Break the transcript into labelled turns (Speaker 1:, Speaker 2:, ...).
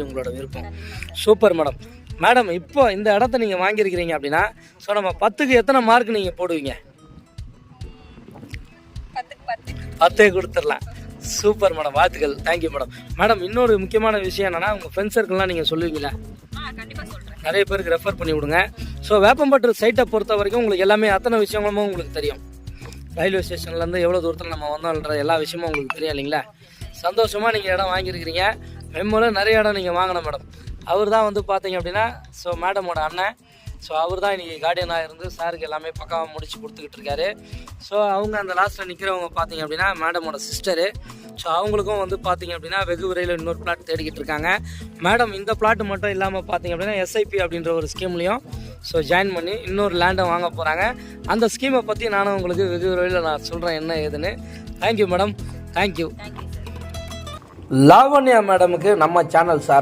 Speaker 1: உங்களோட விருப்பம். Super madam. Madam இப்போ இந்த இடத்த நீங்கள் வாங்கியிருக்கிறீங்க அப்படின்னா ஸோ நம்ம 10க்கு எத்தனை மார்க் நீங்கள் போடுவீங்க? 10 கொடுத்துடலாம். சூப்பர் மேடம், வாழ்த்துக்கள். Thank you madam. மேடம் இன்னொரு முக்கியமான விஷயம் என்னென்னா உங்கள் ஃப்ரெண்ட்ஸ் சர்க்கிள்லாம் நீங்கள் சொல்லுவீங்களா? நிறைய பேருக்கு ரெஃபர் பண்ணி விடுங்க. ஸோ வேப்பம்பட்டு சைட்டை பொறுத்த வரைக்கும் உங்களுக்கு எல்லாமே அத்தனை விஷயங்களும் உங்களுக்கு தெரியும். ரயில்வே ஸ்டேஷன்லேருந்து எவ்வளோ தூரத்தில் நம்ம வந்தோன்ற எல்லா விஷயமும் உங்களுக்கு தெரியும் இல்லைங்களா? சந்தோஷமாக நீங்கள் இடம் வாங்கியிருக்கிறீங்க. மெம்மோல நிறைய இடம் நீங்கள் வாங்கணும் மேடம். அவர் தான் வந்து பார்த்தீங்க அப்படின்னா ஸோ மேடமோட அண்ணன். ஸோ அவர் தான் இன்றைக்கி கார்டியனாக இருந்து சாருக்கு எல்லாமே பக்காவாக முடிச்சு கொடுத்துக்கிட்டு இருக்காரு. ஸோ அவங்க அந்த லாஸ்ட்டில் நிற்கிறவங்க பார்த்தீங்க அப்படின்னா மேடமோட சிஸ்டரு. ஸோ அவங்களுக்கும் வந்து பார்த்தீங்க அப்படின்னா வெகு விரைவில் இன்னொரு பிளாட் தேடிக்கிட்டு இருக்காங்க. மேடம் இந்த பிளாட் மட்டும் இல்லாமல் பார்த்தீங்க அப்படின்னா எஸ்ஐபி அப்படின்ற ஒரு ஸ்கீம்லேயும் ஸோ ஜாயின் பண்ணி இன்னொரு லேண்டை வாங்க போகிறாங்க. அந்த ஸ்கீமை பற்றி நானும் உங்களுக்கு வெகு விரைவில் நான் சொல்கிறேன் என்ன ஏதுன்னு. Thank you madam, thank you. லாவண்யா மேடமுக்கு நம்ம சேனல் சார்